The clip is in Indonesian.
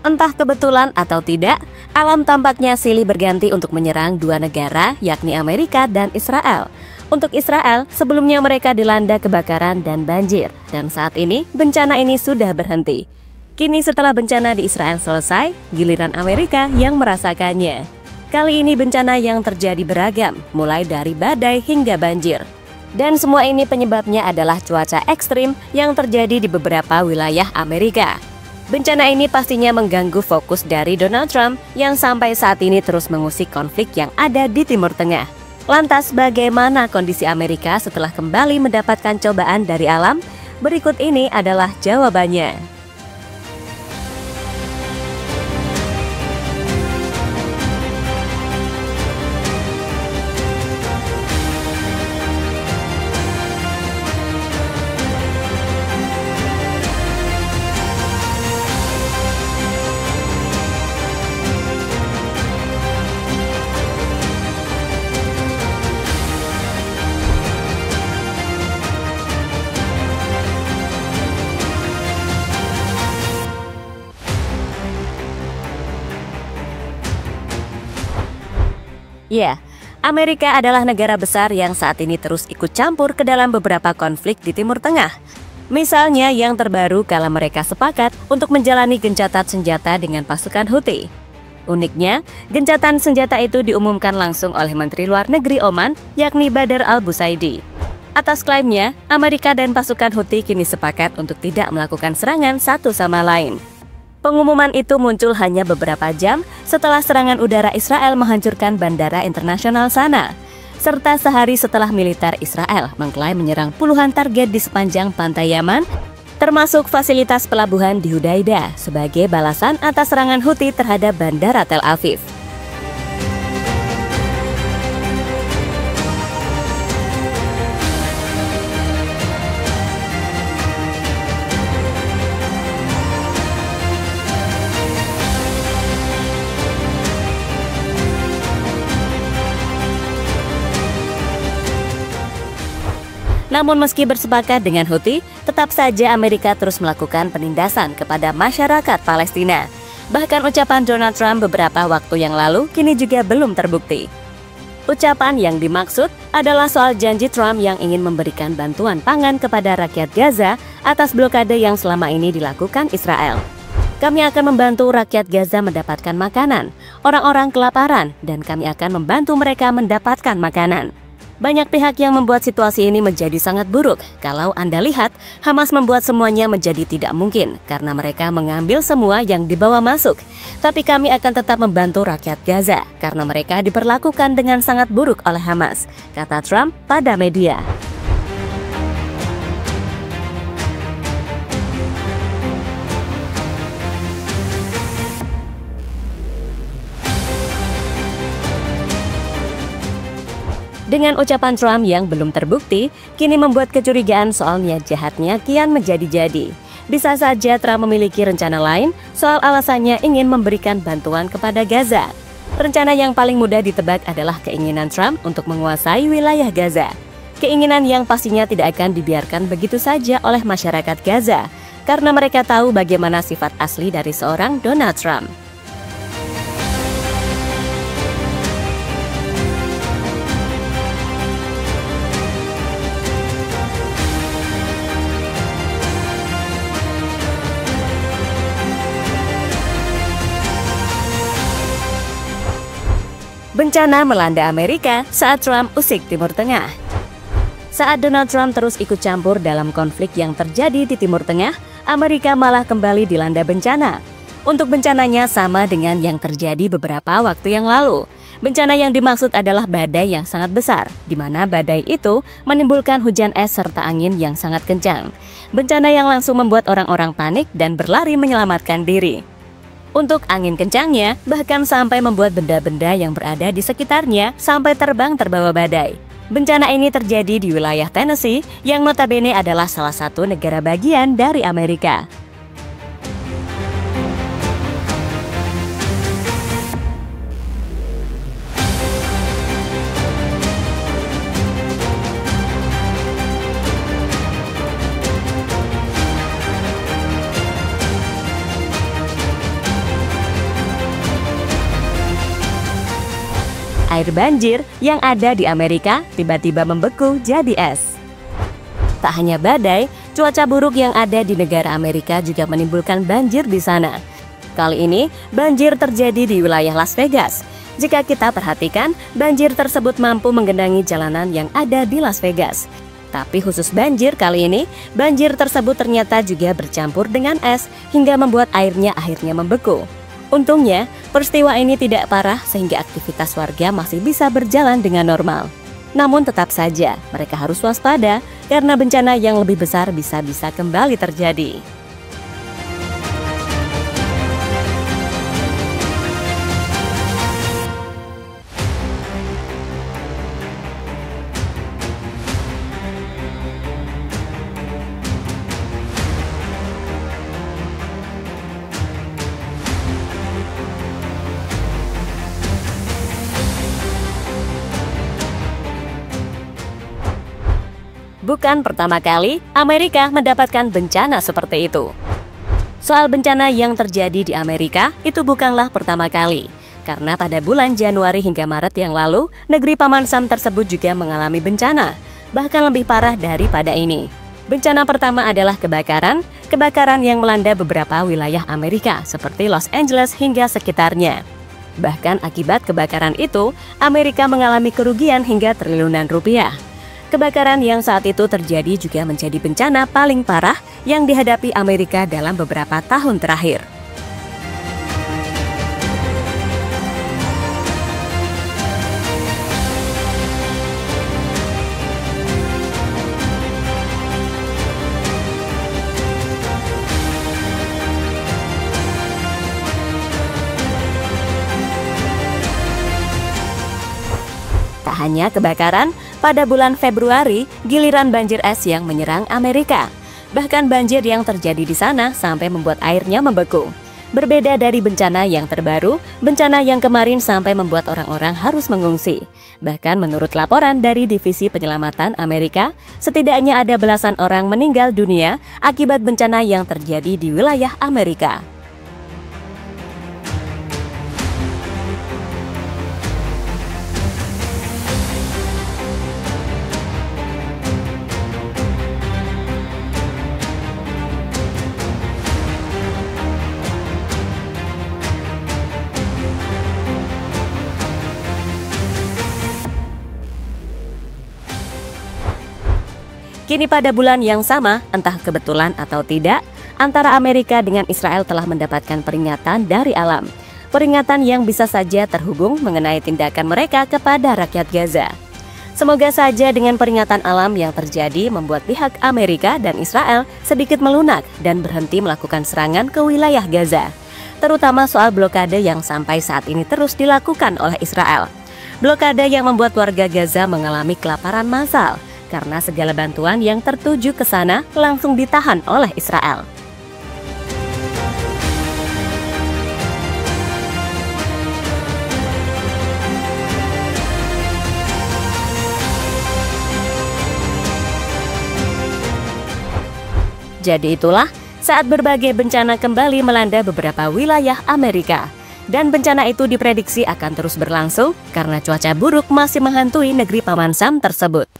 Entah kebetulan atau tidak, alam tampaknya silih berganti untuk menyerang dua negara, yakni Amerika dan Israel. Untuk Israel, sebelumnya mereka dilanda kebakaran dan banjir, dan saat ini bencana ini sudah berhenti. Kini setelah bencana di Israel selesai, giliran Amerika yang merasakannya. Kali ini bencana yang terjadi beragam, mulai dari badai hingga banjir. Dan semua ini penyebabnya adalah cuaca ekstrim yang terjadi di beberapa wilayah Amerika. Bencana ini pastinya mengganggu fokus dari Donald Trump yang sampai saat ini terus mengusik konflik yang ada di Timur Tengah. Lantas bagaimana kondisi Amerika setelah kembali mendapatkan cobaan dari alam? Berikut ini adalah jawabannya. Ya, Amerika adalah negara besar yang saat ini terus ikut campur ke dalam beberapa konflik di Timur Tengah. Misalnya yang terbaru kala mereka sepakat untuk menjalani gencatan senjata dengan pasukan Houthi. Uniknya, gencatan senjata itu diumumkan langsung oleh Menteri Luar Negeri Oman, yakni Badr al-Busaidi. Atas klaimnya, Amerika dan pasukan Houthi kini sepakat untuk tidak melakukan serangan satu sama lain. Pengumuman itu muncul hanya beberapa jam setelah serangan udara Israel menghancurkan bandara internasional sana, serta sehari setelah militer Israel mengklaim menyerang puluhan target di sepanjang pantai Yaman, termasuk fasilitas pelabuhan di Hudaidah sebagai balasan atas serangan Houthi terhadap bandara Tel Aviv. Namun meski bersepakat dengan Houthi, tetap saja Amerika terus melakukan penindasan kepada masyarakat Palestina. Bahkan ucapan Donald Trump beberapa waktu yang lalu kini juga belum terbukti. Ucapan yang dimaksud adalah soal janji Trump yang ingin memberikan bantuan pangan kepada rakyat Gaza atas blokade yang selama ini dilakukan Israel. Kami akan membantu rakyat Gaza mendapatkan makanan, orang-orang kelaparan, dan kami akan membantu mereka mendapatkan makanan. Banyak pihak yang membuat situasi ini menjadi sangat buruk. Kalau Anda lihat, Hamas membuat semuanya menjadi tidak mungkin karena mereka mengambil semua yang dibawa masuk. Tapi kami akan tetap membantu rakyat Gaza karena mereka diperlakukan dengan sangat buruk oleh Hamas, kata Trump pada media. Dengan ucapan Trump yang belum terbukti, kini membuat kecurigaan soal niat jahatnya kian menjadi-jadi. Bisa saja Trump memiliki rencana lain soal alasannya ingin memberikan bantuan kepada Gaza. Rencana yang paling mudah ditebak adalah keinginan Trump untuk menguasai wilayah Gaza. Keinginan yang pastinya tidak akan dibiarkan begitu saja oleh masyarakat Gaza, karena mereka tahu bagaimana sifat asli dari seorang Donald Trump. Bencana melanda Amerika saat Trump usik Timur Tengah. Saat Donald Trump terus ikut campur dalam konflik yang terjadi di Timur Tengah, Amerika malah kembali dilanda bencana. Untuk bencananya sama dengan yang terjadi beberapa waktu yang lalu. Bencana yang dimaksud adalah badai yang sangat besar, di mana badai itu menimbulkan hujan es serta angin yang sangat kencang. Bencana yang langsung membuat orang-orang panik dan berlari menyelamatkan diri. Untuk angin kencangnya, bahkan sampai membuat benda-benda yang berada di sekitarnya sampai terbang terbawa badai. Bencana ini terjadi di wilayah Tennessee, yang notabene adalah salah satu negara bagian dari Amerika. air banjir yang ada di Amerika tiba-tiba membeku jadi es. Tak hanya badai, cuaca buruk yang ada di negara Amerika juga menimbulkan banjir di sana. Kali ini, banjir terjadi di wilayah Las Vegas. Jika kita perhatikan, banjir tersebut mampu menggenangi jalanan yang ada di Las Vegas. Tapi khusus banjir kali ini, banjir tersebut ternyata juga bercampur dengan es hingga membuat airnya akhirnya membeku. Untungnya, peristiwa ini tidak parah sehingga aktivitas warga masih bisa berjalan dengan normal. Namun tetap saja, mereka harus waspada karena bencana yang lebih besar bisa-bisa kembali terjadi. Bukan pertama kali Amerika mendapatkan bencana seperti itu. Soal bencana yang terjadi di Amerika itu bukanlah pertama kali, karena pada bulan Januari hingga Maret yang lalu, negeri Paman Sam tersebut juga mengalami bencana, bahkan lebih parah daripada ini. Bencana pertama adalah kebakaran yang melanda beberapa wilayah Amerika seperti Los Angeles hingga sekitarnya. Bahkan akibat kebakaran itu, Amerika mengalami kerugian hingga triliunan rupiah. Kebakaran yang saat itu terjadi juga menjadi bencana paling parah yang dihadapi Amerika dalam beberapa tahun terakhir. Tak hanya kebakaran, pada bulan Februari, giliran banjir es yang menyerang Amerika. Bahkan banjir yang terjadi di sana sampai membuat airnya membeku. Berbeda dari bencana yang terbaru, bencana yang kemarin sampai membuat orang-orang harus mengungsi. Bahkan menurut laporan dari Divisi Penyelamatan Amerika, setidaknya ada belasan orang meninggal dunia akibat bencana yang terjadi di wilayah Amerika. Kini pada bulan yang sama, entah kebetulan atau tidak, antara Amerika dengan Israel telah mendapatkan peringatan dari alam. Peringatan yang bisa saja terhubung mengenai tindakan mereka kepada rakyat Gaza. Semoga saja dengan peringatan alam yang terjadi membuat pihak Amerika dan Israel sedikit melunak dan berhenti melakukan serangan ke wilayah Gaza. Terutama soal blokade yang sampai saat ini terus dilakukan oleh Israel. Blokade yang membuat warga Gaza mengalami kelaparan massal, karena segala bantuan yang tertuju ke sana langsung ditahan oleh Israel. Jadi itulah saat berbagai bencana kembali melanda beberapa wilayah Amerika. Dan bencana itu diprediksi akan terus berlangsung karena cuaca buruk masih menghantui negeri Paman Sam tersebut.